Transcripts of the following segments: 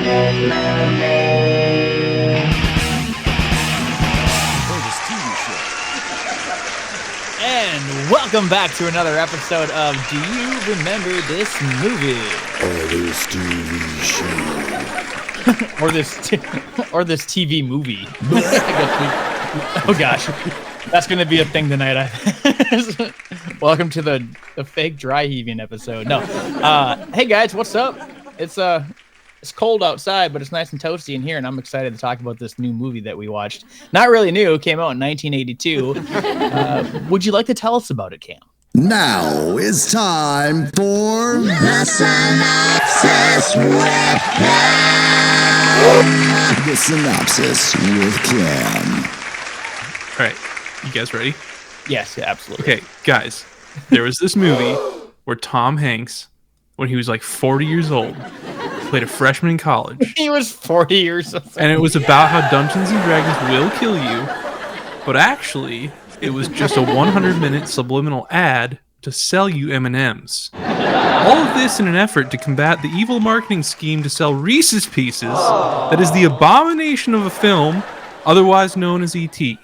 And welcome back to another episode of Do You Remember This Movie? Or this TV show. or this TV movie. Oh gosh, that's going to be a thing tonight. Welcome to the fake dry heaving episode. No, hey guys, what's up? It's cold outside, but it's nice and toasty in here, and I'm excited to talk about this new movie that we watched. Not really new, came out in 1982. Would you like to tell us about it, Cam? Now it's time for the synopsis with Cam. The synopsis with Cam. All right, you guys ready? Yes, absolutely. Okay, guys, there was this movie where Tom Hanks, when he was like 40 years old, played a freshman in college. He was 40 years old. And it was about how Dungeons and Dragons will kill you, but actually, it was just a 100-minute subliminal ad to sell you M&Ms. All of this in an effort to combat the evil marketing scheme to sell Reese's Pieces that is the abomination of a film, otherwise known as E.T.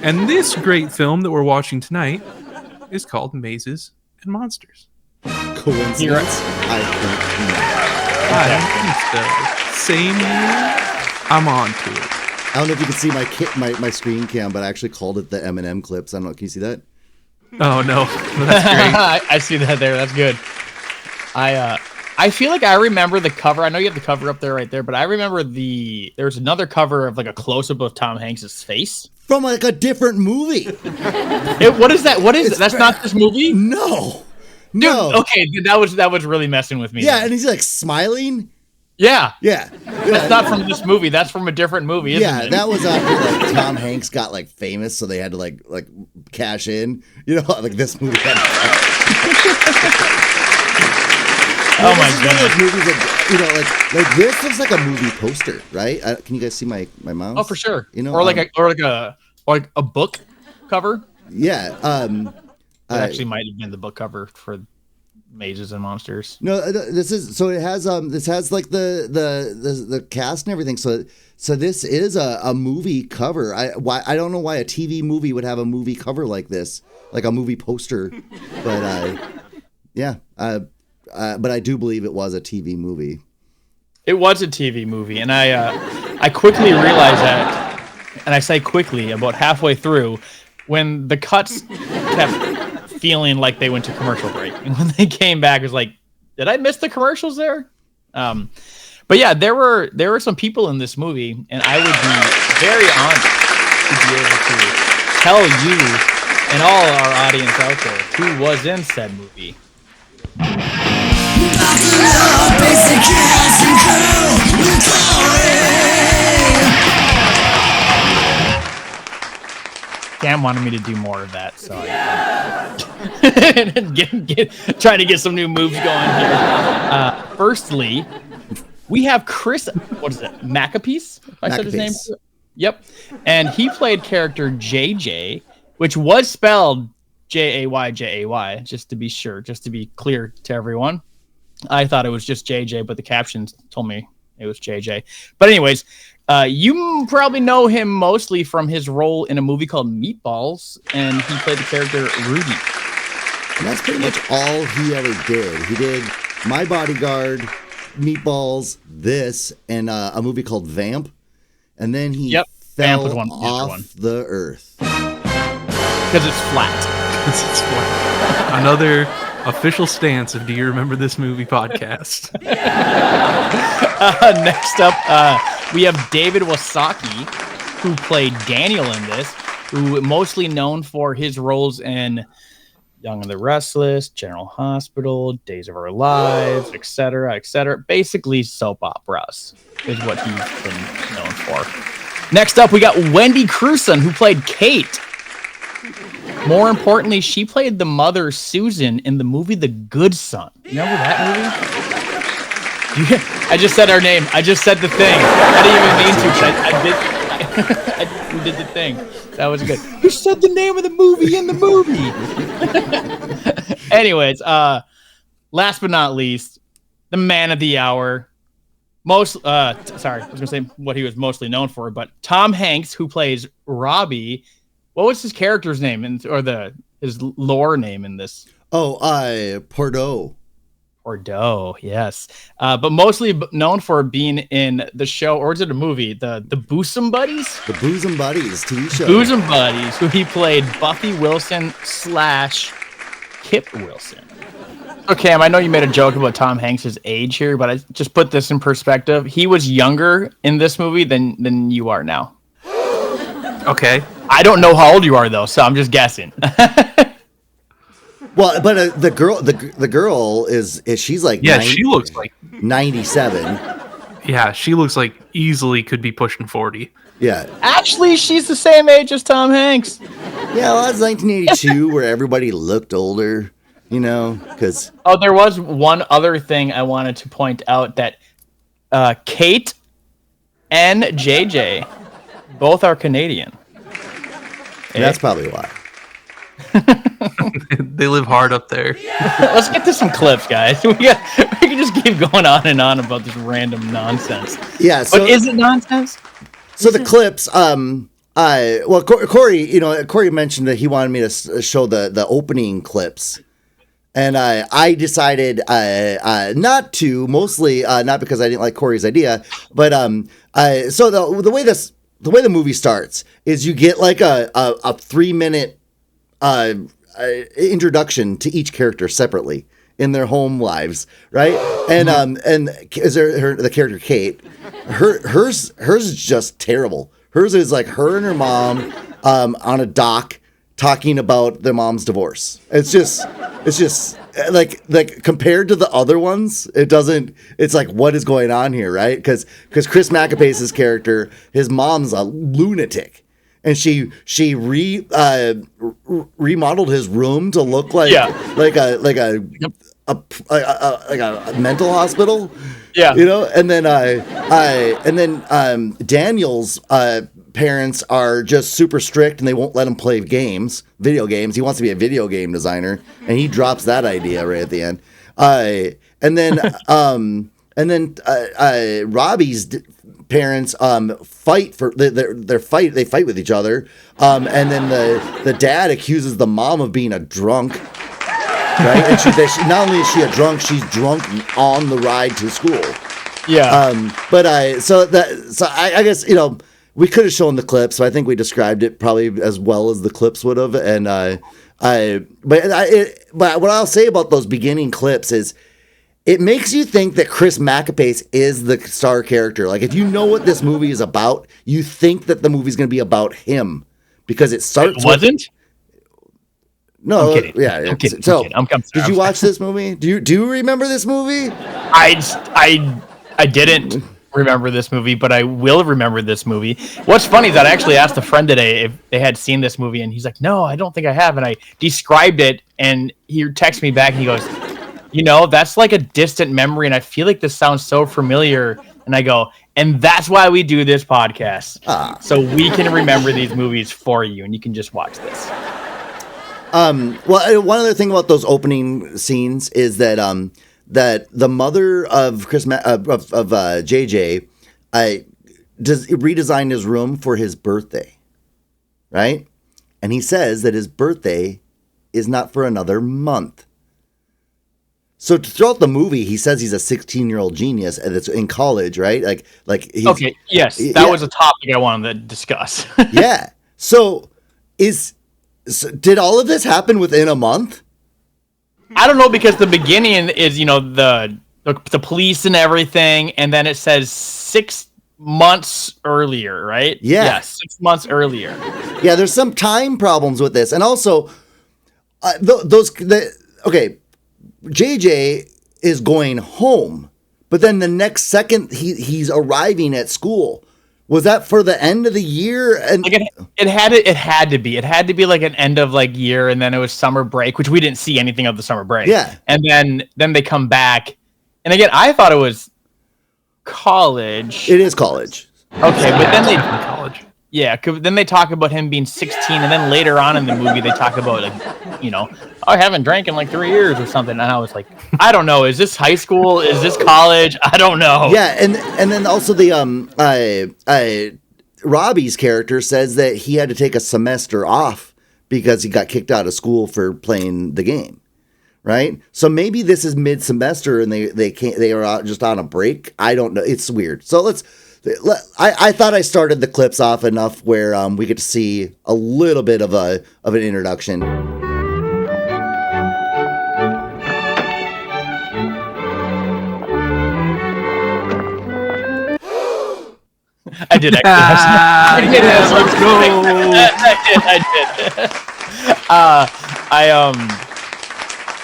And this great film that we're watching tonight is called Mazes and Monsters. Coincidence? I think not. Same year, I'm on to it. I don't know if you can see my screen cam, but I actually called it the M&M clips. I don't know. Can you see that? Oh no, that's great. I see that there. That's good. I feel like I remember the cover. I know you have the cover up there right there, but I remember there's another cover of like a close-up of Tom Hanks's face from like a different movie. What is that? What is it? That's not this movie? No. Dude, no. Okay, that was really messing with me. Yeah, then. and he's like smiling. Yeah. That's not from this movie. That's from a different movie, isn't it? Yeah, that was after like Tom Hanks got like famous, so they had to like cash in. You know, like this movie. Oh my god! Those movies that, like this looks like a movie poster, right? Can you guys see my mouse? Oh, for sure. You know, or like a book cover. Yeah. That actually might have been the book cover for Mazes and Monsters. No, this is so it has this has like the cast and everything. So this is a movie cover. I don't know why a TV movie would have a movie cover like this, like a movie poster, but yeah. But I do believe it was a TV movie. It was a TV movie, and I quickly realized that, and I say quickly, about halfway through, when the cuts kept feeling like they went to commercial break, and when they came back, it was like, did I miss the commercials there? But yeah, there were some people in this movie, and I would be very honored to be able to tell you and all our audience out there who was in said movie. Cam wanted me to do more of that, so I trying to get some new moves going here. Firstly, we have Chris. What is it? Macapiece? If I said his name. Yep, and he played character JJ, which was spelled Jayjay, just to be sure, just to be clear to everyone. I thought it was just JJ, but the captions told me it was JJ. But anyways, you probably know him mostly from his role in a movie called Meatballs, and he played the character Rudy. And that's pretty much all he ever did. He did My Bodyguard, Meatballs, this, and a movie called Vamp. And then he fell off the earth. Because it's flat. It's flat. Another official stance of Do You Remember This Movie podcast. Next up, we have David Wasaki, who played Daniel in this, who mostly known for his roles in Young and the Restless, General Hospital, Days of Our Lives, etc., etc. Basically, soap operas is what he's been known for. Next up, we got Wendy Crewson, who played Kate. More importantly, she played the mother, Susan, in the movie The Good Son. Remember that movie? I just said her name. I just said the thing. I didn't even mean to. I did the thing. That was good. You said the name of the movie in the movie. Anyways, last but not least, the man of the hour, Sorry, I was gonna say what he was mostly known for, but Tom Hanks, who plays Robbie, what was his character's name his lore name in this? Oh, Bordeaux. Bordeaux, yes. But mostly known for being in the show, or is it a movie? The Bosom Buddies? The Bosom Buddies TV show. Bosom Buddies, who he played Buffy Wilson / Kip Wilson. So Cam, I know you made a joke about Tom Hanks' age here, but I just put this in perspective. He was younger in this movie than you are now. Okay. I don't know how old you are though, so I'm just guessing. Well, but the girl is she's like she looks like 97. Yeah, she looks like easily could be pushing 40. Yeah. Actually, she's the same age as Tom Hanks. Yeah, well, that's 1982 where everybody looked older, because there was one other thing I wanted to point out that Kate and JJ both are Canadian. that's probably why. They live hard up there. Let's get to some clips, guys. We can just keep going on and on about this random nonsense. Yeah, but is it nonsense? So the clips, Corey mentioned that he wanted me to show the opening clips, and I decided not to, mostly not because I didn't like Corey's idea, but so the way the movie starts is you get like a 3-minute introduction to each character separately in their home lives, right? And is there the character Kate? Hers is just terrible. Hers is like her and her mom on a dock talking about their mom's divorce. It's just like compared to the other ones, it's like, what is going on here, right? Because Chris McApace's character, his mom's a lunatic. And she remodeled his room to look like a mental hospital. Yeah. And then Daniel's parents are just super strict and they won't let him play video games. He wants to be a video game designer, and he drops that idea right at the end. Robbie's parents fight for they fight with each other, and then the dad accuses the mom of being a drunk, right? And she not only is she a drunk, she's drunk on the ride to school. Yeah. I guess we could have shown the clips, so I think we described it probably as well as the clips would have. And but what I'll say about those beginning clips is, it makes you think that Chris McApace is the star character. Like, if you know what this movie is about, you think that the movie's going to be about him because it starts. It wasn't? No, I'm kidding. Yeah. I'm kidding. So, I'm kidding. Did you watch this movie? Do you remember this movie? I didn't remember this movie, but I will remember this movie. What's funny is that I actually asked a friend today if they had seen this movie, and he's like, "No, I don't think I have." And I described it, and he texted me back, and he goes, that's like a distant memory, and I feel like this sounds so familiar. And I go, and that's why we do this podcast. So we can remember these movies for you, and you can just watch this. Well, one other thing about those opening scenes is that that the mother of JJ redesigned his room for his birthday, right? And he says that his birthday is not for another month. So throughout the movie, he says he's a 16-year-old genius and it's in college, right? Like he's, okay, yes, that was a topic I wanted to discuss. Yeah. So did all of this happen within a month? I don't know, because the beginning is the police and everything, and then it says 6 months earlier, right? Yeah, 6 months earlier. Yeah, there's some time problems with this, and also JJ is going home, but then the next second he's arriving at school. Was that for the end of the year? And like it had to be like an end of like year, and then it was summer break, which we didn't see anything of the summer break. Yeah, and then they come back, and again, I thought it was college. It is college. Okay, but then they college. Yeah, then they talk about him being 16, and then later on in the movie they talk about I haven't drank in like 3 years or something. And I was like, I don't know, is this high school? Is this college? I don't know. Yeah, and then also the Robbie's character says that he had to take a semester off because he got kicked out of school for playing the game. Right, so maybe this is mid-semester and they are out just on a break. I don't know. It's weird. So I thought I started the clips off enough where we get to see a little bit of an introduction. I did actually. Yes, let's go.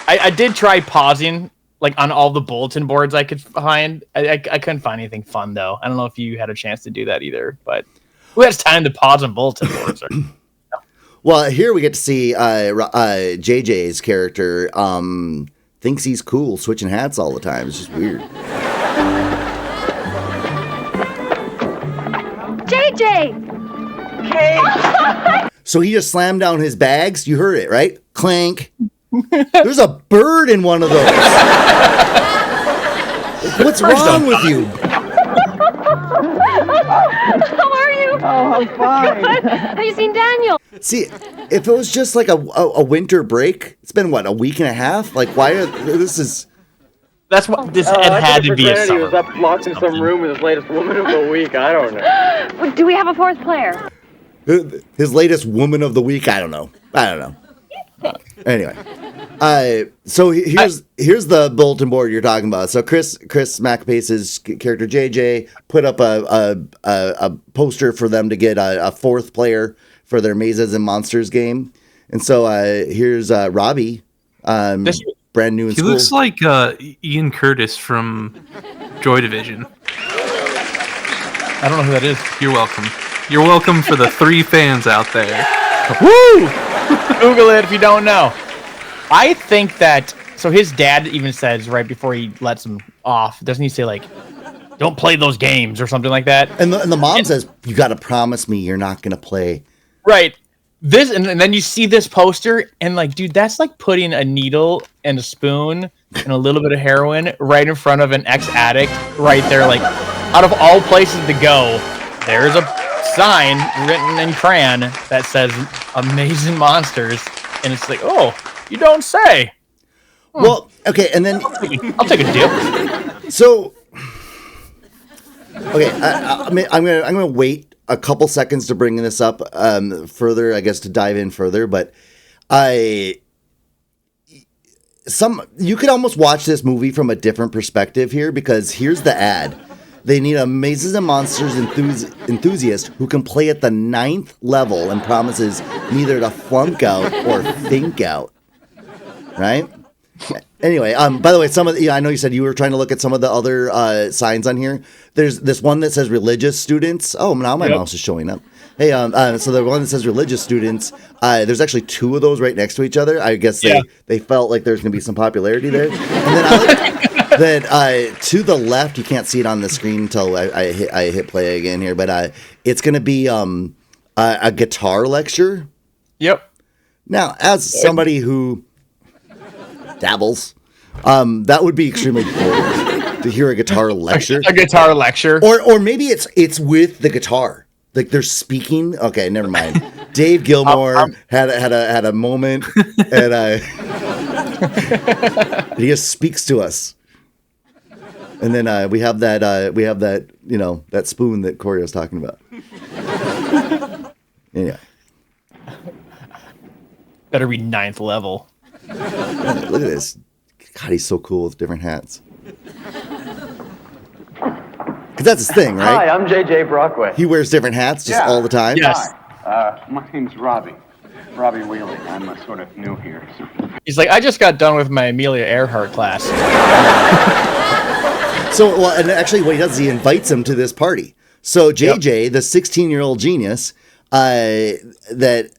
I did. I did try pausing like on all the bulletin boards I could find. I couldn't find anything fun though. I don't know if you had a chance to do that either, but who has time to pause on bulletin boards? Well, here we get to see JJ's character thinks he's cool switching hats all the time. It's just weird. JJ! Okay. So he just slammed down his bags. You heard it, right? Clank. There's a bird in one of those. What's wrong with you? How are you? Oh, I'm fine. Good. Have you seen Daniel? See, if it was just like a winter break, it's been what, a week and a half? Like, why are this is? That's what this I had to be a he summer. was up locked in some room with his latest woman of the week. I don't know. Do we have a fourth player? His latest woman of the week. I don't know. Anyway, so here's the bulletin board you're talking about. So Chris McPace's character JJ put up a poster for them to get a fourth player for their Mazes and Monsters game, and so here's Robbie, brand new in school. He looks like Ian Curtis from Joy Division. I don't know who that is. You're welcome. You're welcome for the 3 fans out there. Woo! Google it if you don't know. I think that, so his dad even says right before he lets him off, doesn't he say like, don't play those games or something like that? And the mom says, you got to promise me you're not going to play. Right. This, and then you see this poster and like, dude, that's like putting a needle and a spoon and a little bit of heroin right in front of an ex-addict right there. Like, out of all places to go, there's a sign written in crayon that says Amazing Monsters, and it's like, oh, you don't say. Well, okay, and then I'll take a dip. So, okay, I'm gonna wait a couple seconds to bring this up further, I guess, to dive in further, but you could almost watch this movie from a different perspective here, because here's the ad. They need a Mazes and Monsters enthusiast who can play at the 9th level and promises neither to flunk out or think out. Right? Anyway, by the way, I know you said you were trying to look at some of the other signs on here. There's this one that says religious students. Oh, now my mouse is showing up. Hey, so the one that says religious students, there's actually 2 of those right next to each other. I guess they felt like there's going to be some popularity there. And then I like that to the left, you can't see it on the screen until I hit play again here, but it's going to be a guitar lecture. Yep. Now, as somebody who dabbles, that would be extremely cool to hear a guitar lecture. A guitar lecture. Or maybe it's with the guitar. Like they're speaking. Okay, never mind. Dave Gilmore had a moment, and he just speaks to us. And then we have that that spoon that Corey was talking about. Anyway, better be 9th level. Look at this. God, he's so cool with different hats. Because that's his thing, right? Hi, I'm JJ Brockway. He wears different hats just all the time. Yes. Hi, my name's Robbie Wheeling. I'm sort of new here. So. He's like, I just got done with my Amelia Earhart class. So, well, and actually what he does is he invites him to this party. So JJ, the 16-year-old genius, that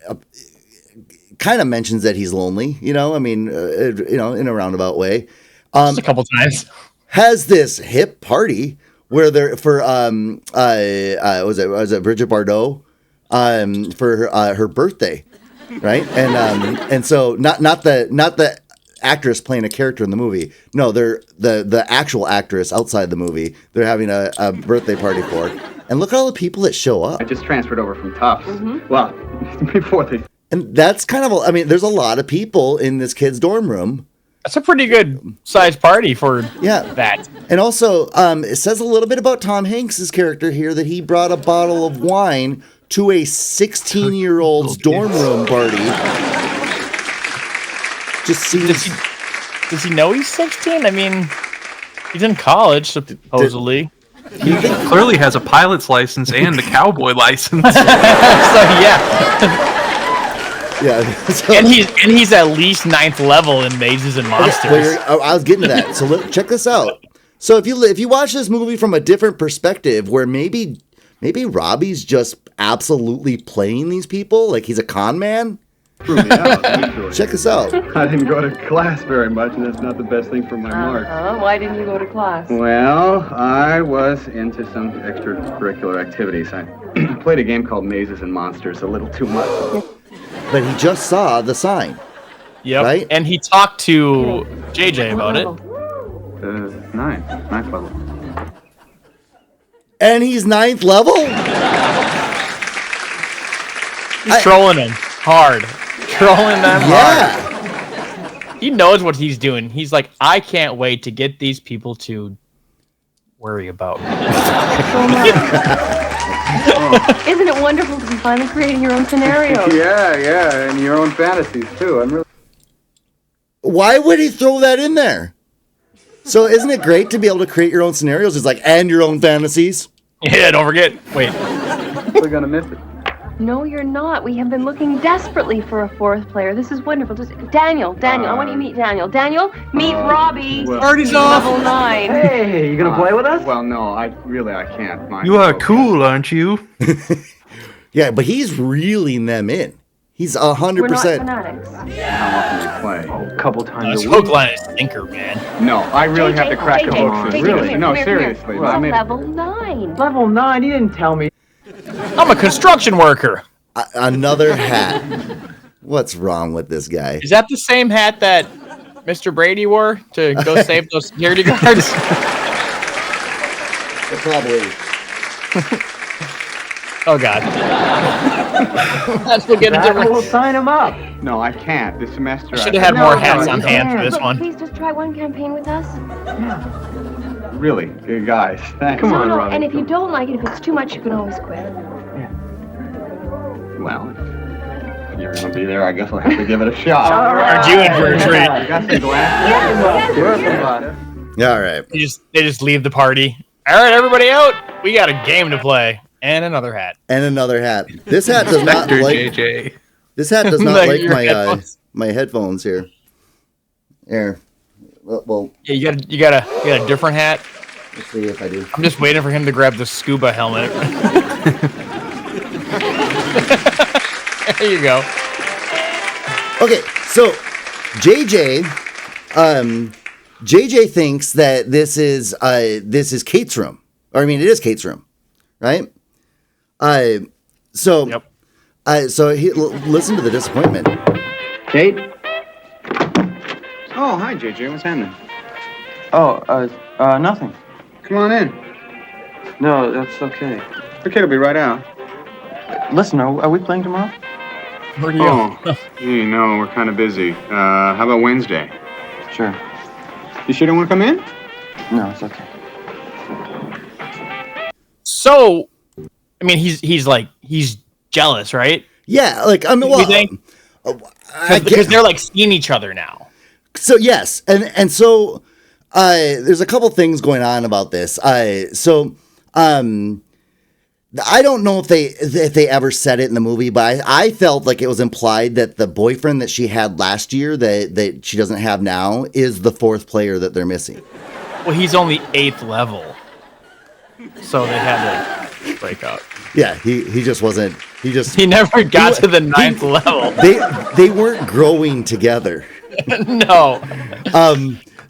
kind of mentions that he's lonely, in a roundabout way. Just a couple times. Has this hip party where they're for was it Bridget Bardot? for her birthday, right? And so not the actress playing a character in the movie. No, they're the actual actress outside the movie. They're having a birthday party for her. And look at all the people that show up. I just transferred over from Tufts. Well, before they... And that's kind of, I mean, there's a lot of people in this kid's dorm room. That's a pretty good sized party for that. And also, it says a little bit about Tom Hanks' character here that he brought a bottle of wine to a 16-year-old's dorm room party. Just seems... Does he know he's 16? I mean, he's in college, supposedly. He clearly has a pilot's license and a cowboy license. So yeah. Yeah, so, and he's at least 9th level in Mazes and Monsters. I was getting to that. So check this out. So if you watch this movie from a different perspective, where maybe Robbie's just absolutely playing these people like he's a con man. Check this out. I didn't go to class very much, and that's not the best thing for my marks. Why didn't you go to class? Well, I was into some extracurricular activities. I played a game called Mazes and Monsters a little too much. But he just saw the sign. Yep. Right? And he talked to JJ about it. Ninth level. And he's 9th level? He's trolling him hard. Trolling them hard. He knows what he's doing. He's like, I can't wait to get these people to worry about me. Isn't it wonderful to be finally creating your own scenarios? Yeah, and your own fantasies too. I'm really... Why would he throw that in there? So isn't it great to be able to create your own scenarios? It's like, and your own fantasies? Yeah, don't forget. Wait. We're gonna miss it. No, you're not. We have been looking desperately for a 4th player. This is wonderful. Just Daniel, I want you to meet Daniel. Daniel, meet Robbie. Party's off. Level 9. Hey, you gonna play with us? Well, no, I can't. You are cool, aren't you? Yeah, but he's reeling them in. He's 100%. We're not fanatics. How often do you play? A couple times a Hook, week. line, and sinker, man. No, I really have to crack the JJ, books. JJ, Really? come No, here, seriously. Come I here. made Level 9. Level 9, you didn't tell me. I'm a construction worker. Another hat. What's wrong with this guy? Is that the same hat that Mr. Brady wore to go save those security guards? Probably. Oh, God. Let's go get a We'll different... sign him up. No, I can't. This semester. Should have had more hats on you hand for can't. this Look, one. please just try one campaign with us. Really, good guys. Thanks. Come on, No, Robbie. and if you don't like it, if it's too much, you can always quit. Well, if you're gonna be there, I guess I'll have to give it a shot. Aren't you in for a treat? You got some glasses? All right. They just leave the party. All right, everybody out. We got a game to play. And another hat. And another hat. This hat does not Spectre like. JJ. This hat does not Like like your my headphones. my headphones here. Here. Well, Yeah, you got a different hat. let's see if I do. I'm just waiting for him to grab the scuba helmet. There you go. Okay, so JJ thinks that this is Kate's room. Or I mean, it is Kate's room, right? So Yep. Listen to the disappointment. Kate? Oh, hi, JJ. What's happening? Oh, nothing. Come on in. No, that's okay. The kid will be right out. Listen, are we playing tomorrow? Where do you Oh, you know, we're kind of busy. How about Wednesday? Sure. You sure don't want to come in? No, it's okay. So, I mean, he's jealous, right? Yeah, like I mean, well, You think? Because they're like seeing each other now. So yes, and so there's a couple things going on about this. I don't know if they ever said it in the movie, but I felt like it was implied that the boyfriend that she had last year that she doesn't have now is the 4th player that they're missing. Well, he's only 8th level, so they had to break up. Yeah, he just wasn't. He never got to the 9th level. They weren't growing together. No.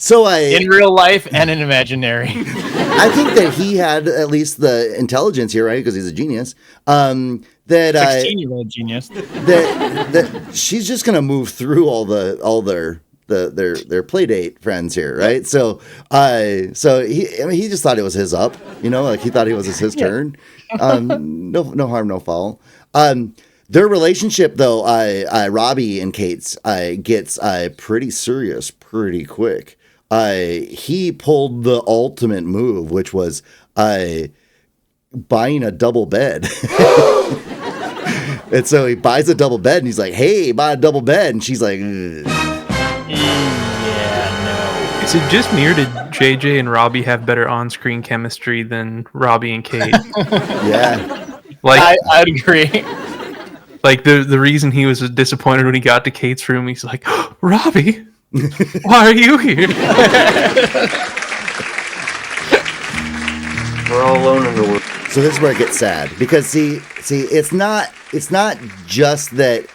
So in real life and in imaginary. I think that he had at least the intelligence here, right? Because he's a genius. That 16-year-old genius. that she's just gonna move through all their play date friends here, right? So he just thought it was his up, like he thought it was his turn. No harm, no foul. Their relationship though, Robbie and Kate's gets pretty serious pretty quick. He pulled the ultimate move, which was buying a double bed. And so he buys a double bed and he's like, hey, buy a double bed. And she's like, ugh. Yeah, Is it just me or did JJ and Robbie have better on-screen chemistry than Robbie and Kate? Yeah. Like I'd agree. Like the reason he was disappointed when he got to Kate's room, he's like, oh, Robbie, why are you here? We're all alone in the world. So this is where it gets sad because see, it's not just that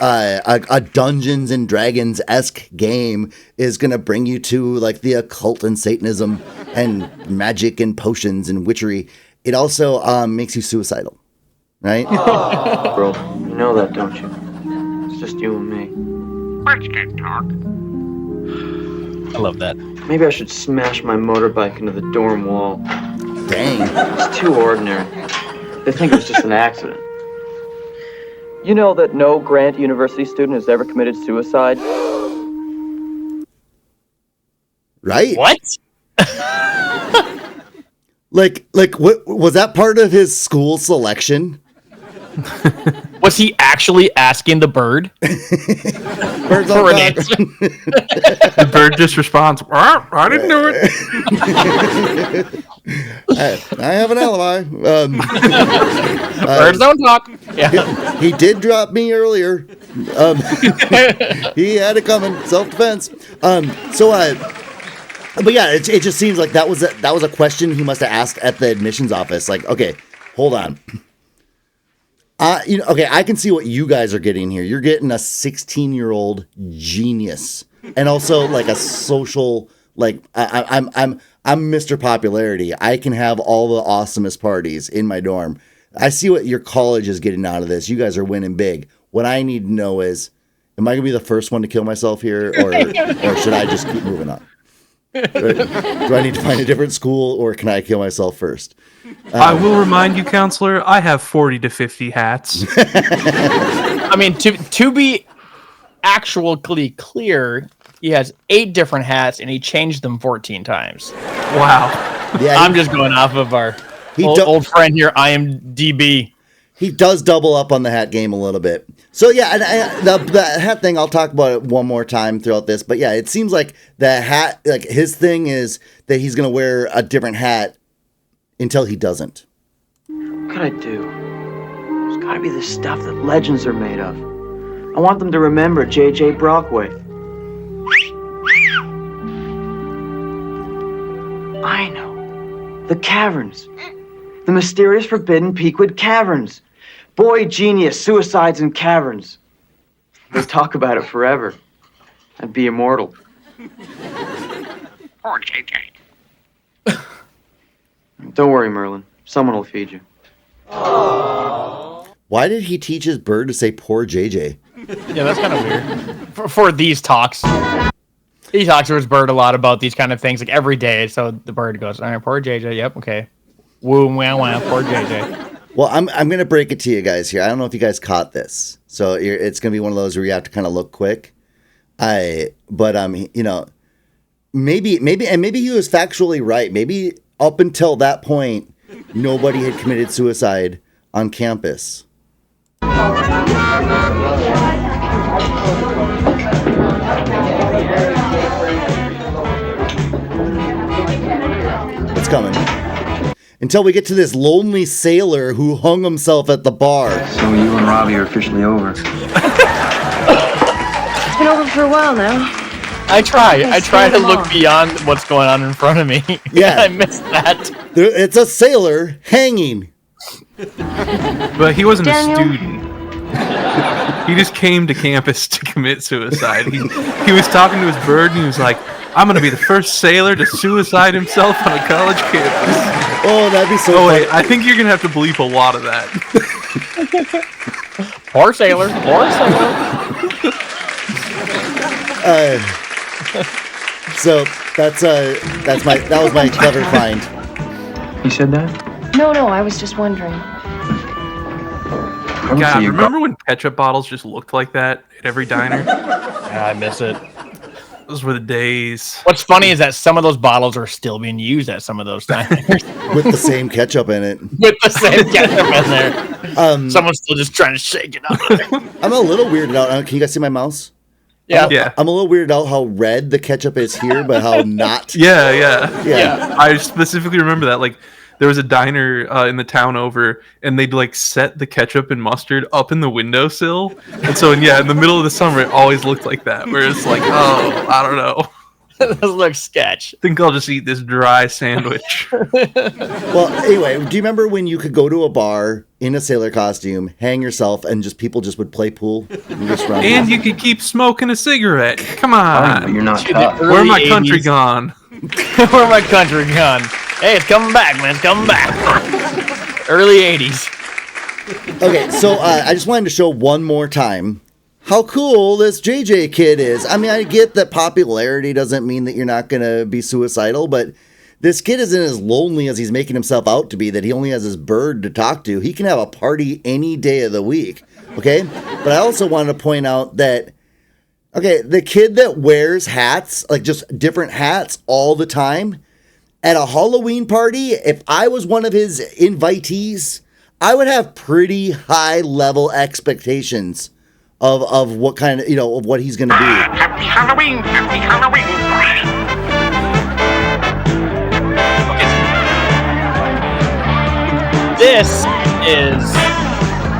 a Dungeons and Dragons-esque game is gonna bring you to like the occult and Satanism and magic and potions and witchery. It also makes you suicidal, right? Bro, you know that, don't you? It's just you and me. Let's get talk. I love that. Maybe I should smash my motorbike into the dorm wall. Dang. It's too ordinary. They think it was just an accident. You know that no Grant University student has ever committed suicide? Right? What? Like what was that part of his school selection? Was he actually asking the bird Birds for on an top. answer? The bird just responds, I didn't do it. I have an alibi. Birds don't talk. Yeah. He did drop me earlier. He had it coming. Self-defense. But yeah, it just seems like that was a question he must have asked at the admissions office. Like, okay, hold on. Okay, I can see what you guys are getting here. You're getting a 16-year-old genius, and also like a social, like I'm Mr. Popularity. I can have all the awesomest parties in my dorm. I see what your college is getting out of this. You guys are winning big. What I need to know is, am I gonna be the first one to kill myself here, or should I just keep moving on? Do I need to find a different school, or can I kill myself first? I will remind you, counselor, I have 40 to 50 hats. I mean, to be actually clear, he has 8 different hats and he changed them 14 times. Wow. Yeah, I'm just going off of our old friend here, IMDb. He does double up on the hat game a little bit. So yeah, and the hat thing, I'll talk about it one more time throughout this. But yeah, it seems like the hat, like his thing is that he's gonna wear a different hat until he doesn't. What could I do? There's gotta be the stuff that legends are made of. I want them to remember J.J. Brockway. I know. The caverns. The mysterious forbidden Peakwood Caverns. Boy genius, suicides in caverns. They talk about it forever. I'd be immortal. Poor JJ. Don't worry, Merlin. Someone will feed you. Why did he teach his bird to say poor JJ? Yeah, that's kind of weird. For these talks. He talks to his bird a lot about these kind of things, like every day. So the bird goes, all right, poor JJ. Yep, okay. Woo, wow, wow, poor JJ. Well, I'm gonna break it to you guys here. I don't know if you guys caught this, so it's gonna be one of those where you have to kind of look quick. Maybe he was factually right. Maybe up until that point, nobody had committed suicide on campus. It's coming. Until we get to this lonely sailor who hung himself at the bar. So you and Robbie are officially over. It's been over for a while now. I try to them look off. beyond what's going on in front of me. Yeah. I missed that. It's a sailor hanging. But he wasn't Daniel? a student. He just came to campus to commit suicide. He was talking to his bird and he was like, I'm gonna be the first sailor to suicide himself on a college campus. Oh, that'd be so Oh funny. wait, I think you're gonna have to bleep a lot of that. Poor sailor. Poor sailor. So that was my clever find. You said that? No, I was just wondering. God, remember when ketchup bottles just looked like that at every diner? Yeah, I miss it. Those were the days. What's funny is that some of those bottles are still being used at some of those diners With the same ketchup in it. with the same ketchup in there. Someone's still just trying to shake it up. I'm a little weirded out. Can you guys see my mouse? Yeah. I'm a little weirded out how red the ketchup is here, but how not. Yeah. I specifically remember that. Like, there was a diner in the town over, and they'd like set the ketchup and mustard up in the windowsill. And so, in the middle of the summer, it always looked like that. Where it's like, oh, I don't know. Those look sketch. I think I'll just eat this dry sandwich. Well, anyway, do you remember when you could go to a bar in a sailor costume, hang yourself, and people just would play pool? And you could keep smoking a cigarette. Come on. You're not tough. Where my country gone? Where my country gone? Hey, it's coming back, man. It's coming back. Early 80s. Okay, so I just wanted to show one more time how cool this JJ kid is. I mean, I get that popularity doesn't mean that you're not going to be suicidal, but this kid isn't as lonely as he's making himself out to be, that he only has his bird to talk to. He can have a party any day of the week, okay? But I also wanted to point out that, okay, the kid that wears hats, like just different hats all the time, at a Halloween party, if I was one of his invitees, I would have pretty high level expectations of what kind of, of what he's going to be. Happy Halloween! Happy Halloween! This is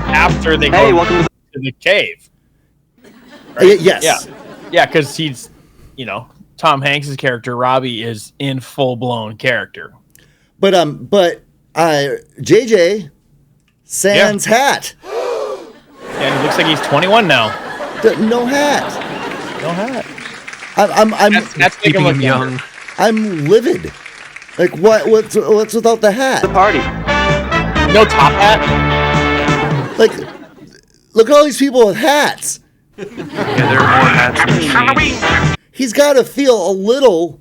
after they go welcome to the cave. Right? Yes. Yeah, because he's, Tom Hanks' character, Robbie, is in full-blown character. But JJ, sans hat. Yeah, he looks like he's 21 now. No hat. No hat. That's Keeping him young. I'm livid. Like what's without the hat? the party. No top hat? Like, look at all these people with hats. Yeah, there are more hats than sheep. Halloween! He's got to feel a little.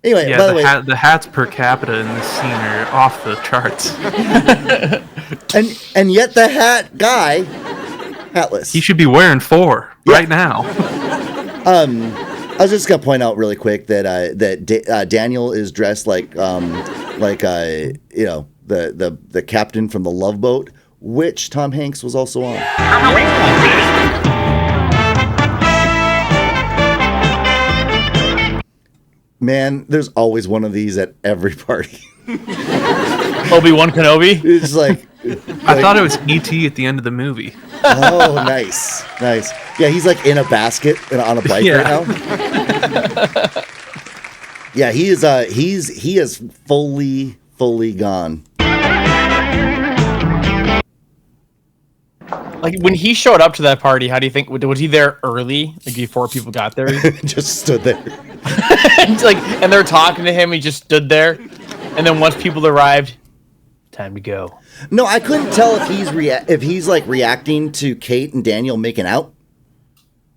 Anyway, Yeah, by the way, the hats per capita in this scene are off the charts. and yet the hat guy, hatless. He should be wearing 4 right now. I was just gonna point out really quick that Daniel is dressed like the captain from the Love Boat, which Tom Hanks was also on. Man, there's always one of these at every party. Obi-Wan Kenobi? It's like I thought it was E.T. at the end of the movie. oh, nice. Yeah, he's like in a basket and on a bike right now. Yeah, he is fully gone. Like, when he showed up to that party, how do you think, was he there early, like before people got there? Just stood there. and they're talking to him, he just stood there, and then once people arrived, time to go. No, I couldn't tell if he's like reacting to Kate and Daniel making out,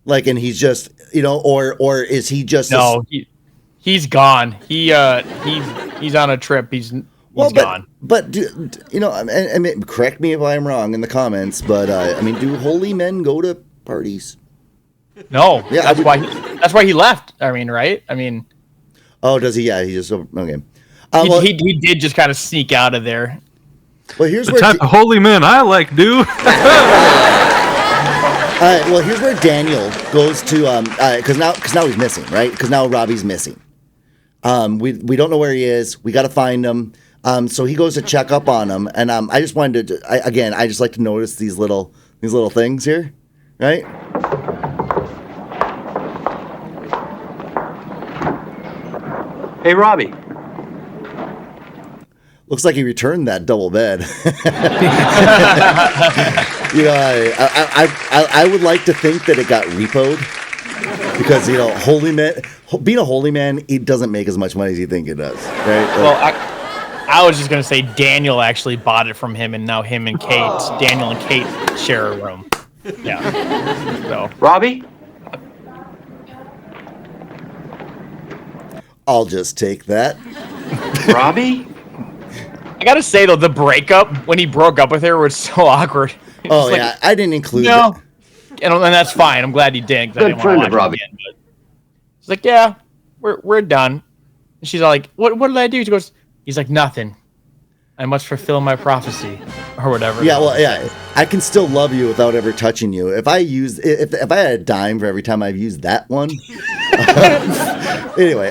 like, and he's just or is he just he's gone. He's on a trip. He's gone. But I mean, correct me if I'm wrong in the comments, but do holy men go to parties? No, yeah, that's why he left. I mean, right? I mean, oh, does he? Yeah, he just okay. He did just kind of sneak out of there. Well, here's The where type of holy men I like, dude. well, here's where Daniel goes to because now he's missing, right? Because now Robbie's missing. We don't know where he is. We got to find him. So he goes to check up on him, and I just wanted to I just like to notice these little things here, right? Hey, Robbie. Looks like he returned that double bed. I would like to think that it got repoed. because being a holy man, it doesn't make as much money as you think it does, right? Well, I was just gonna say Daniel actually bought it from him, and now Daniel and Kate share a room. Yeah. So Robbie? I'll just take that. Robbie? I gotta say though, the breakup when he broke up with her was so awkward. Oh yeah, I didn't include no, that. and that's fine. I'm glad he didn't. Good friend of Robbie. She's like, yeah, we're done. And she's all like, what did I do? She goes, he's like, nothing. I must fulfill my prophecy, or whatever. Yeah, well, yeah, I can still love you without ever touching you. If I had a dime for every time I've used that one. Anyway,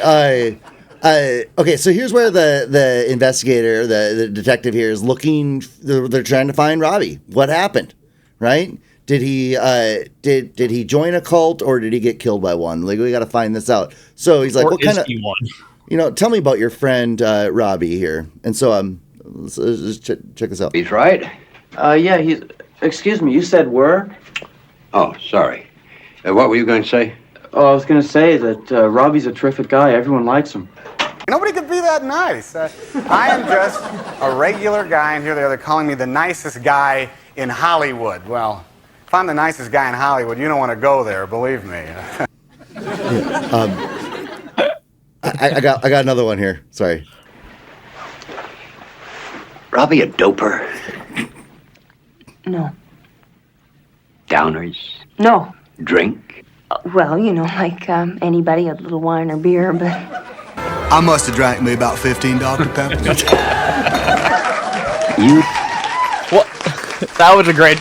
okay, so here's where the investigator, the detective here is looking. They're trying to find Robbie. What happened, right? Did he did he join a cult or did he get killed by one? Like, we got to find this out. So he's like, or what kind of one? Tell me about your friend Robbie here. And so let's check this out. He's right. Yeah, he's. Excuse me, you said were? Oh, sorry. What were you going to say? Oh, I was going to say that Robbie's a terrific guy. Everyone likes him. Nobody could be that nice. I am just a regular guy, and here they're calling me the nicest guy in Hollywood. Well, if I'm the nicest guy in Hollywood, you don't want to go there, believe me. I got another one here. Sorry. Robbie a doper? No. Downers? No. Drink? Well, like anybody, a little wine or beer, but... I must have drank me about 15 Dr. Peppers. You? Well, that was a great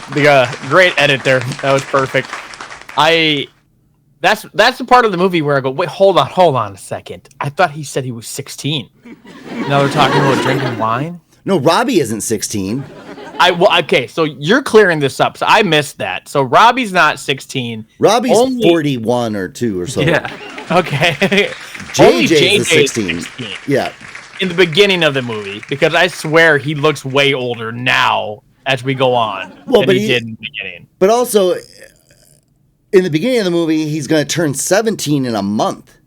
edit there. That was perfect. That's the part of the movie where I go, wait, hold on a second. I thought he said he was 16. Now they're talking about drinking wine? No, Robbie isn't 16. Okay, so you're clearing this up. So I missed that. So Robbie's not 16. Robbie's 41 or 2 or so. Yeah. Okay. JJ is 16. Yeah. In the beginning of the movie, because I swear he looks way older now as we go on than he did in the beginning. But also, in the beginning of the movie, he's going to turn 17 in a month.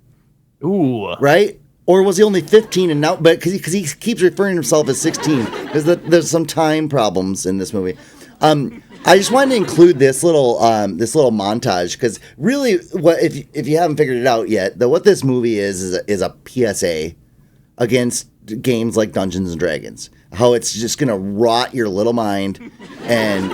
Ooh. Right? Or was he only 15 and now? But because he keeps referring to himself as 16, there's some time problems in this movie. I just wanted to include this little montage because really, what if you haven't figured it out yet, what this movie is a PSA against games like Dungeons and Dragons. How it's just gonna rot your little mind, and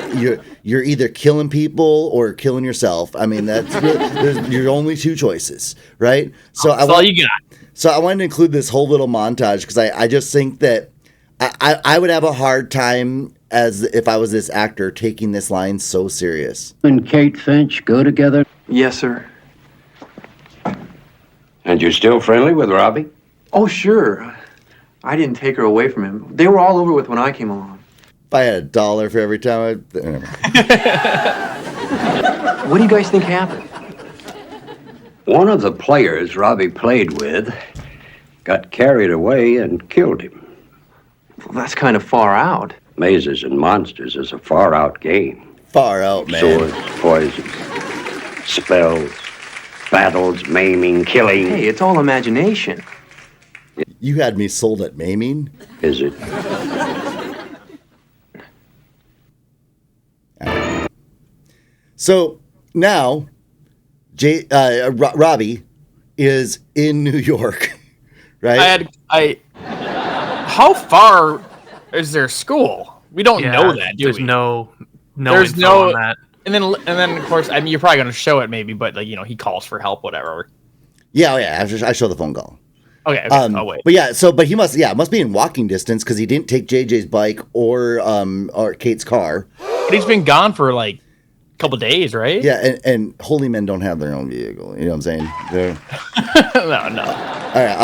you're either killing people or killing yourself. I mean, that's there's your only two choices, right? So that's all you got. So I wanted to include this whole little montage because I just think that I would have a hard time as if I was this actor taking this line so serious. You and Kate Finch go together? Yes, sir. And you're still friendly with Robbie? Oh, sure. I didn't take her away from him. They were all over with when I came along. If I had $1 for every time What do you guys think happened? One of the players Robbie played with got carried away and killed him. Well, that's kind of far out. Mazes and Monsters is a far-out game. Far out, man. Swords, poisons, spells, battles, maiming, killing. Hey, it's all imagination. You had me sold at maiming? Is it? So now, Robbie is in New York, right? How far is their school? We don't know that, do there's we? no There's info no on that. And then of course, I mean, you're probably going to show it maybe, but he calls for help, whatever. Yeah. I show the phone call. Okay. Oh wait. But yeah, but he must be in walking distance because he didn't take JJ's bike or Kate's car. But he's been gone for like a couple days, right? Yeah, and holy men don't have their own vehicle. You know what I'm saying? No. All right.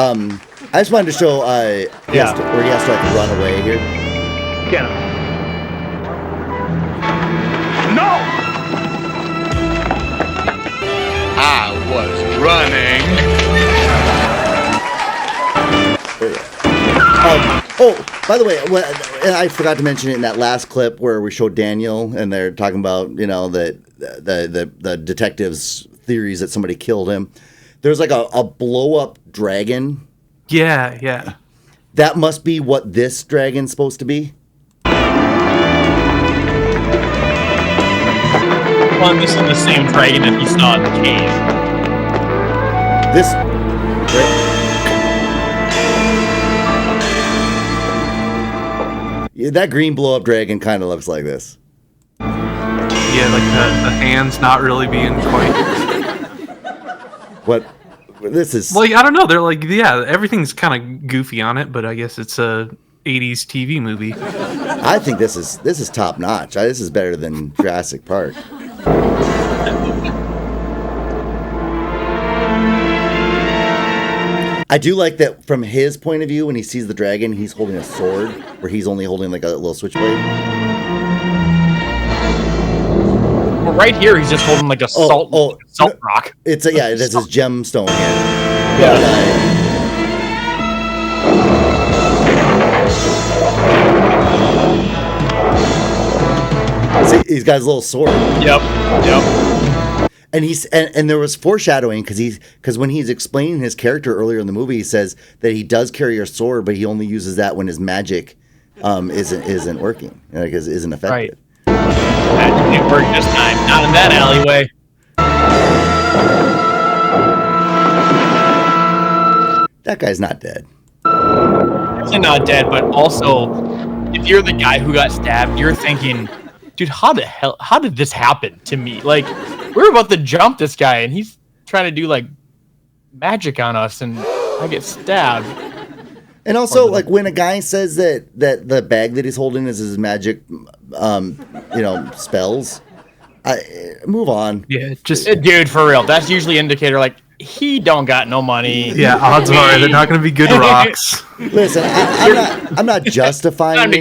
I just wanted to show where he has to like run away here. Get him. No! I was running. By the way, I forgot to mention it in that last clip where we showed Daniel and they're talking about the detectives theories that somebody killed him. There's like a blow up dragon. Yeah. That must be what this dragon's supposed to be. Well, this is the same dragon that he saw in the cave. This. Yeah, that green blow up dragon kind of looks like this. Yeah, like the hands not really being quite. What? This is. Like, I don't know. They're like, yeah, everything's kind of goofy on it, but I guess it's a 80s TV movie. I think this is top notch. This is better than Jurassic Park. I do like that from his point of view. When he sees the dragon, he's holding a sword, where he's only holding like a little switchblade. Well, right here, he's just holding like a salt rock. It's a, yeah, it is his gemstone. See, he's got his little sword. Yep. And he's and there was foreshadowing because when he's explaining his character earlier in the movie, he says that he does carry a sword, but he only uses that when his magic isn't working, like isn't effective. Right. That didn't work this time. Not in that alleyway. That guy's not dead. He's not dead, but also, if you're the guy who got stabbed, you're thinking, dude, how did this happen to me? Like, we're about to jump this guy, and he's trying to do like magic on us, and I get stabbed. And also, like when a guy says that the bag that he's holding is his magic, spells, move on. Yeah, just dude, for real. That's usually an indicator like he don't got no money. Yeah, odds are they're not going to be good rocks. Listen, I'm not justifying. Time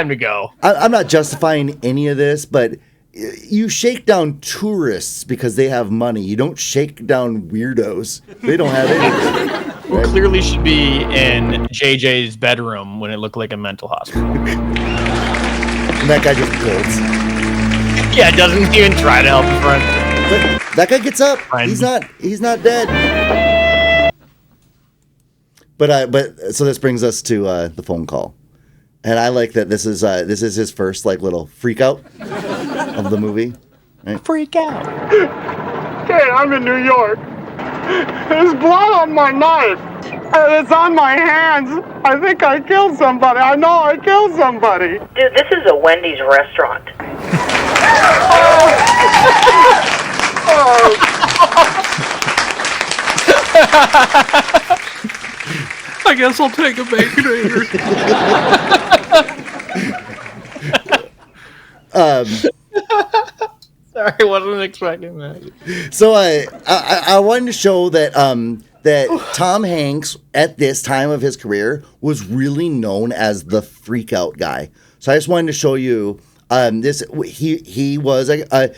to go. I'm not justifying any of this, but you shake down tourists because they have money. You don't shake down weirdos. They don't have anything. Who clearly should be in JJ's bedroom when it looked like a mental hospital. And that guy just bolts. Yeah, doesn't even try to help his friend. But that guy gets up. He's not dead. But so this brings us to the phone call. And I like that this is his first like little freak out of the movie. Right? Freak out. Hey, I'm in New York. There's blood on my knife. And it's on my hands. I think I killed somebody. I know I killed somebody. Dude, this is a Wendy's restaurant. I guess I'll take a Baconator. Sorry, I wasn't expecting that. So I wanted to show that that Tom Hanks at this time of his career was really known as the freak out guy. So I just wanted to show you this. He was a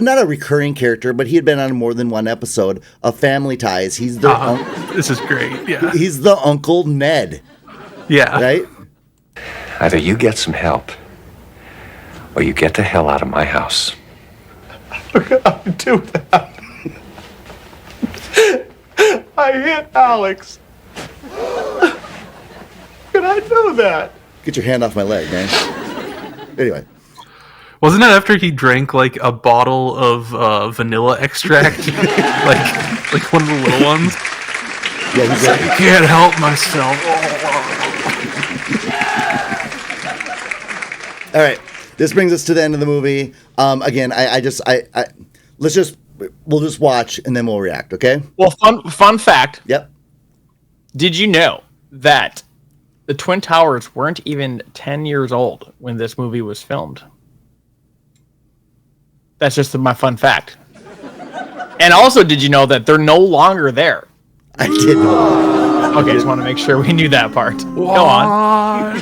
not a recurring character, but he had been on more than one episode of Family Ties. He's the this is great. Yeah, he's the Uncle Ned. Yeah, right. Either you get some help, or you get the hell out of my house. How could I do that? I hit Alex. Could I do that? Get your hand off my leg, man. Anyway. Wasn't that after he drank like a bottle of vanilla extract? like one of the little ones? Yeah, he's like, I can't help myself. All right. This brings us to the end of the movie. Again, we'll just watch and then we'll react, okay? Well, fun fact. Yep. Did you know that the Twin Towers weren't even 10 years old when this movie was filmed? That's just my fun fact. And also, did you know that they're no longer there? I did know. Okay, just want to make sure we knew that part. What? Go on.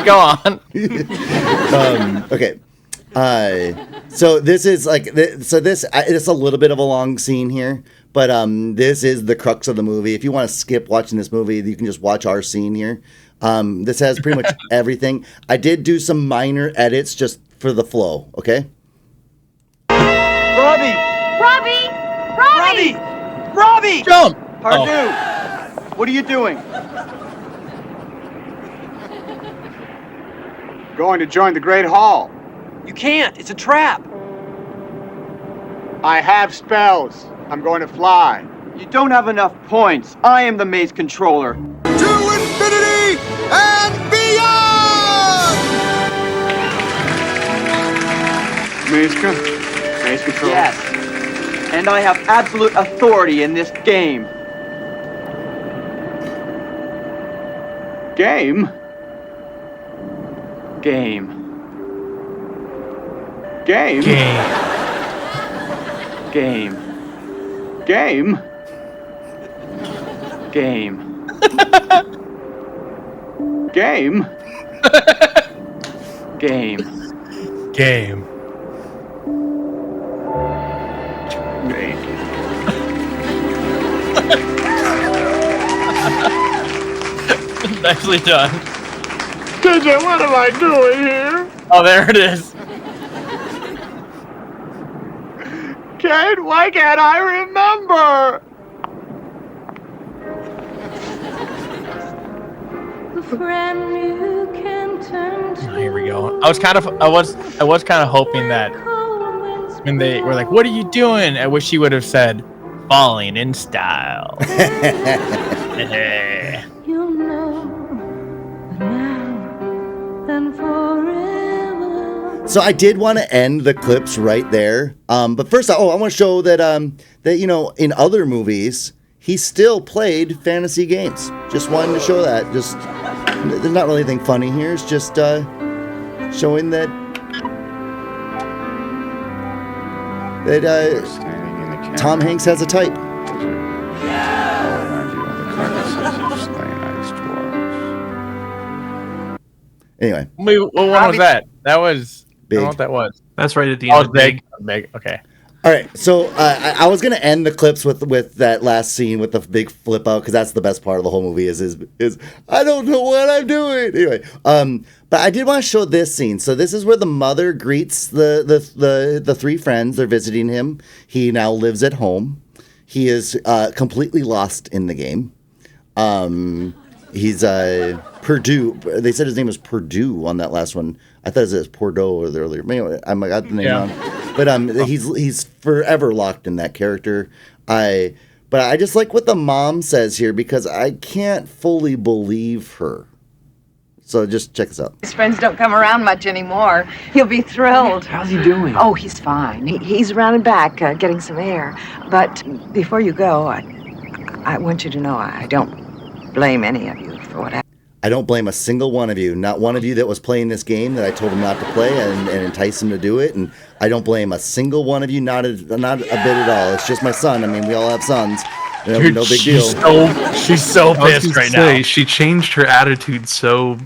Go on. Okay. So this is like it's a little bit of a long scene here, but this is the crux of the movie. If you want to skip watching this movie, you can just watch our scene here. This has pretty much everything. I did do some minor edits just for the flow. Okay. Robbie! Robbie! Robbie! Jump! Pardue! What are you doing? Going to join the Great Hall. You can't. It's a trap. I have spells. I'm going to fly. You don't have enough points. I am the maze controller. To infinity and beyond! Maze control. Yes. And I have absolute authority in this game. Game? Game. Game? Game. Game? Game. Game? Game. Game. Nicely done. JJ, what am I doing here? Oh, there it is. Kate, why can't I remember? Here we go. I was kind of hoping that when they were like, "What are you doing?" I wish he would have said, "Falling in style." You'll know now and forever. So I did want to end the clips right there. But first, I want to show that that in other movies he still played fantasy games. Just wanted to show that. Just there's not really anything funny here. It's just showing that Tom Hanks has a type. Anyway, what one was that? That was Big. I don't know what that was. That's right at the end. Oh, big. Big. Okay. All right, so I was gonna end the clips with that last scene with the big flip out because that's the best part of the whole movie is I don't know what I'm doing anyway. But I did want to show this scene. So this is where the mother greets the three friends. They're visiting him. He now lives at home. He is completely lost in the game. He's Purdue. They said his name was Purdue on that last one. I thought it was Bordeaux earlier. Anyway, I got the name wrong. But he's forever locked in that character. But I just like what the mom says here because I can't fully believe her. So just check this out. His friends don't come around much anymore. He'll be thrilled. How's he doing? Oh, he's fine. He's around and back getting some air. But before you go, I want you to know I don't blame any of you for what happened. I don't blame a single one of you. Not one of you that was playing this game that I told him not to play and entice him to do it. And I don't blame a single one of you, not a bit at all. It's just my son. I mean, we all have sons. No big deal. She's so pissed right now. She changed her attitude so,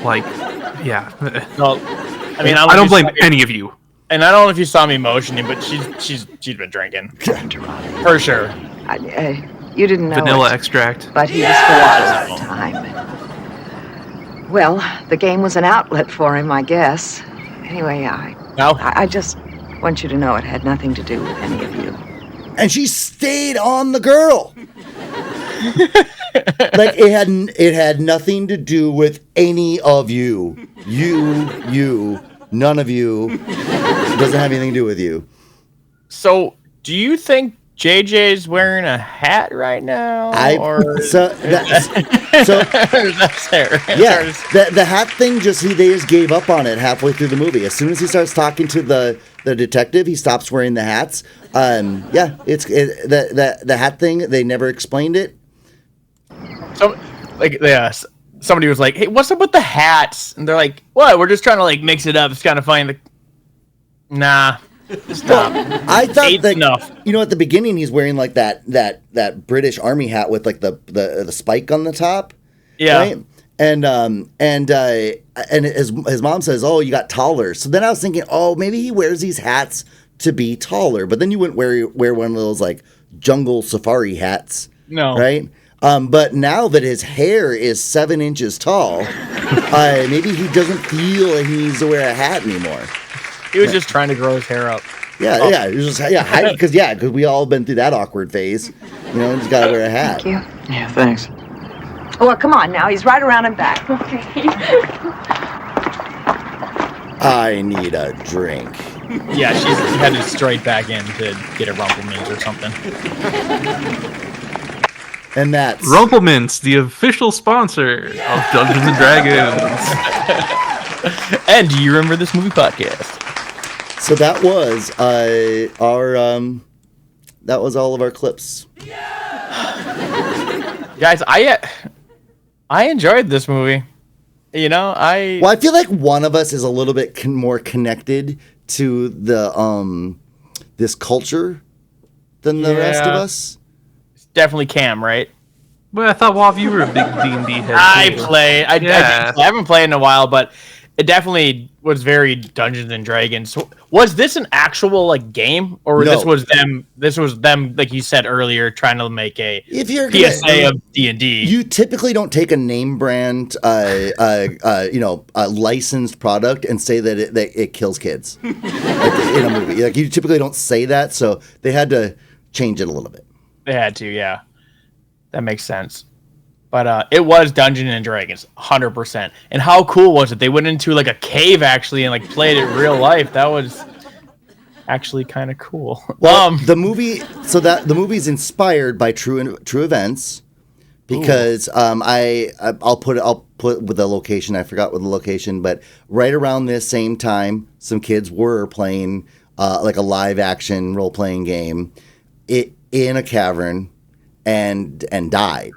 yeah. Well, I mean, I don't blame any of you. And I don't know if you saw me motioning, but she's been drinking for sure. You didn't know Vanilla it, extract. but he was for a long time. Well, the game was an outlet for him, I guess. Anyway, I just want you to know it had nothing to do with any of you. And she stayed on the girl. Like it had nothing to do with any of you. You, none of you. Doesn't have anything to do with you. So, do you think JJ's wearing a hat right now? That's fair. Yeah, the hat thing they just gave up on it halfway through the movie. As soon as he starts talking to the detective, he stops wearing the hats. The hat thing, they never explained it. Somebody was like, "Hey, what's up with the hats?" And they're like, "What? We're just trying to mix it up. It's kind of funny." Nah. Stop. I thought that enough. At the beginning he's wearing that British Army hat with the spike on the top. Yeah. Right? And his mom says, "Oh, you got taller." So then I was thinking, "Oh, maybe he wears these hats to be taller." But then you wouldn't wear one of those jungle safari hats. No. Right? But now that his hair is 7 inches tall, maybe he doesn't feel like he needs to wear a hat anymore. He was just trying to grow his hair up. Yeah, you're just because we all been through that awkward phase. You know, just gotta wear a hat. Thank you. Yeah, thanks. Oh, well, come on now. He's right around and back. Okay. I need a drink. Yeah, she's headed straight back in to get a Rumplemans or something. And that's Rumplemints, the official sponsor of Dungeons and Dragons. And do you remember this movie podcast? So that was that was all of our clips. Guys, I enjoyed this movie. You know, I feel like one of us is a little bit more connected to the this culture than the rest of us. It's definitely Cam, right? Well, I thought, Wav, you were a big D&D head. I too. play. I haven't played in a while, but it definitely was very Dungeons and Dragons. Was this an actual like game, or No. this was them? This was them, like you said earlier, trying to make a PSA of D&D. You typically don't take a name brand, licensed product and say that it kills kids like in a movie. Like you typically don't say that, so they had to change it a little bit. They had to, yeah. That makes sense. But it was Dungeons and Dragons, 100%. And how cool was it? They went into like a cave actually and like played it real life. That was actually kind of cool. Well, the movie's inspired by true events because I'll put with the location. I forgot what the location, but right around this same time, some kids were playing like a live action role playing game in a cavern and died.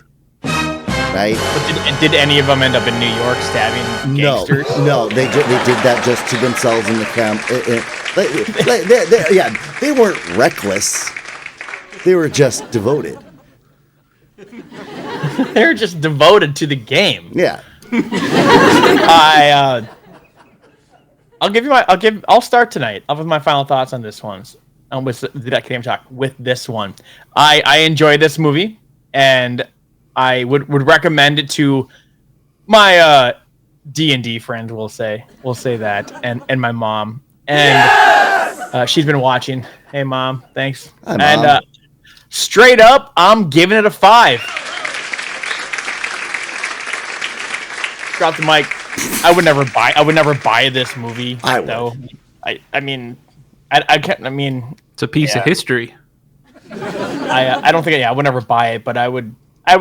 Right? But did any of them end up in New York stabbing gangsters? No, they did that just to themselves in the camp. They weren't reckless. They were just devoted. They're just devoted to the game. Yeah. I'll start tonight. I'll have my final thoughts on this one. With that game talk with this one. I enjoyed this movie, and I would recommend it to my D&D friends. We'll say that, and my mom, and she's been watching. Hey, Mom, thanks. Hi, Mom. And straight up, I'm giving it a 5. Drop the mic. I would never buy this movie. I would. Though. I mean, I can't. I mean, it's a piece of history. I don't think. I would never buy it, but I would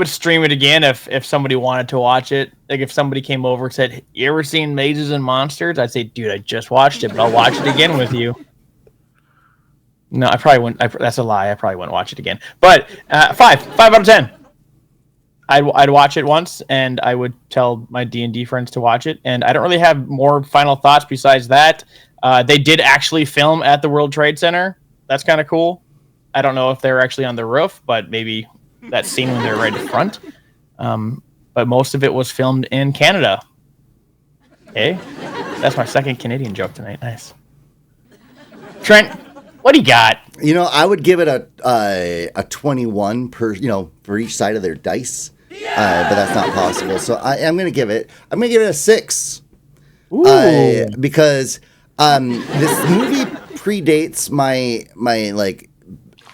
stream it again if somebody wanted to watch it. Like if somebody came over and said, "You ever seen Mazes and Monsters?" I'd say, "Dude, I just watched it, but I'll watch it again with you." No, I probably wouldn't. That's a lie. I probably wouldn't watch it again. But 5 out of 10. I'd watch it once, and I would tell my D&D friends to watch it. And I don't really have more final thoughts besides that. They did actually film at the World Trade Center. That's kind of cool. I don't know if they were actually on the roof, but maybe that scene when they're right in front. But most of it was filmed in Canada. Okay, that's my second Canadian joke tonight. Nice. Trent, what do you got? You know, I would give it a 21 per, for each side of their dice. But that's not possible. So I'm gonna give it a 6. Because this movie predates my like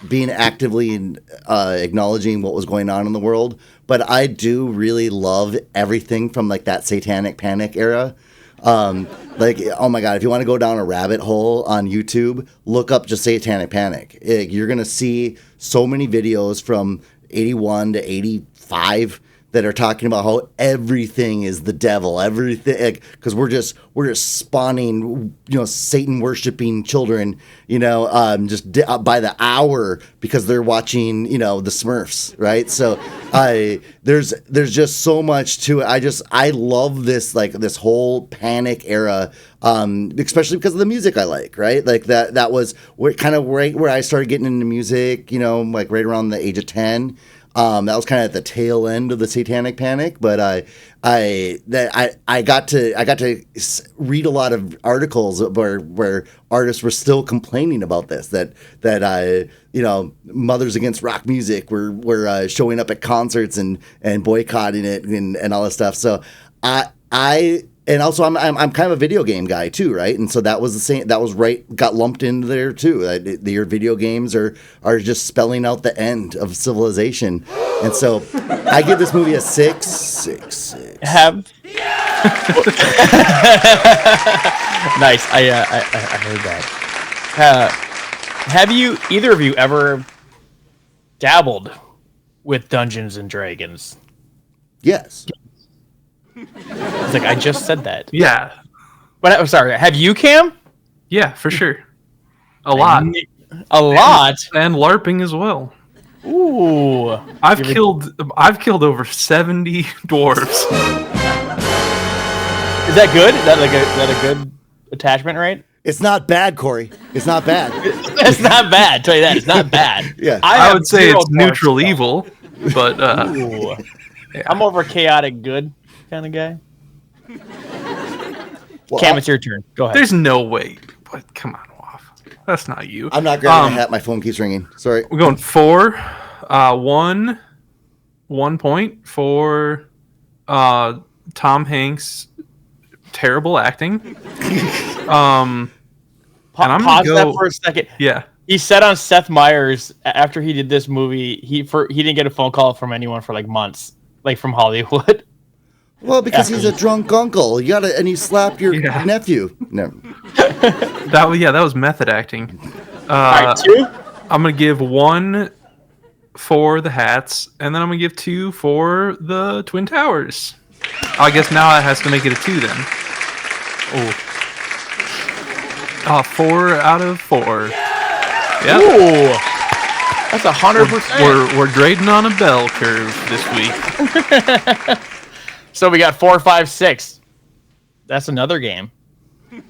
being actively acknowledging what was going on in the world, but I do really love everything from like that Satanic Panic era. Like, oh my God, if you want to go down a rabbit hole on YouTube, look up just Satanic Panic. You're going to see so many videos from 81 to 85 that are talking about how everything is the devil, everything, because we're just spawning, Satan worshiping children, just by the hour because they're watching, the Smurfs, right? So there's just so much to it. I love this, like this whole panic era, especially because of the music I like, right? Like that was kind of right where I started getting into music, like right around the age of 10. That was kind of at the tail end of the Satanic Panic, but I got to read a lot of articles where artists were still complaining about this, that Mothers Against Rock Music were showing up at concerts and boycotting it and all this stuff. So I And also, I'm kind of a video game guy too, right? And so that was the same. That was got lumped into there too. Your video games are just spelling out the end of civilization. And so, I give this movie a 6. Nice. I heard that. Have either of you ever dabbled with Dungeons and Dragons? Yes. It's like I just said that. Yeah. But I'm sorry. Have you, Cam? Yeah, for sure. A lot. A lot. And LARPing as well. Ooh. I've killed over 70 dwarves. Is that good? Is that a good attachment rate? It's not bad, Corey. It's not bad. It's not bad. Tell you that. It's not bad. Yeah. I would say it's neutral evil, but Ooh. Yeah. I'm over chaotic good kind of guy. Well, Cam, it's your turn. Go ahead. There's no way. But come on, Waff. That's not you. I'm not grabbing a hat. My phone keeps ringing. Sorry. We're going 4. 1 point for Tom Hanks' terrible acting. And I'm Pause that for a second. Yeah. He said on Seth Meyers after he did this movie, he didn't get a phone call from anyone for like months, like from Hollywood. Well, because he's a drunk uncle. And he slapped your nephew. No. That was method acting. All right, 2. I'm gonna give 1 for the hats, and then I'm gonna give 2 for the Twin Towers. I guess now it has to make it a 2 then. Oh. 4 out of 4. Yep. Ooh. That's 100%. We're grading on a bell curve this week. So we got 4, 5, 6. That's another game.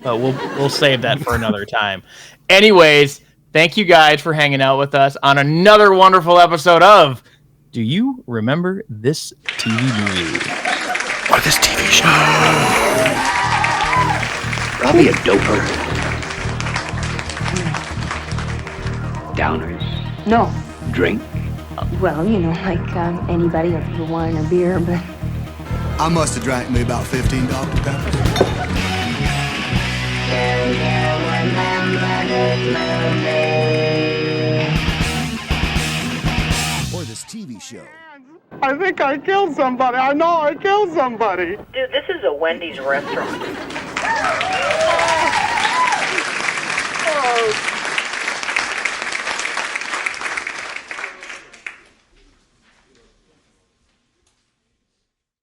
We'll save that for another time. Anyways, thank you guys for hanging out with us on another wonderful episode of Do You Remember This TV Movie? Or this TV show? Probably a doper. Downers? No. Drink? Well, like anybody, a little wine or beer, but... I must have drank me about 15 Dr. Peppers. Or this TV show. I think I killed somebody. I know I killed somebody. Dude, this is a Wendy's restaurant.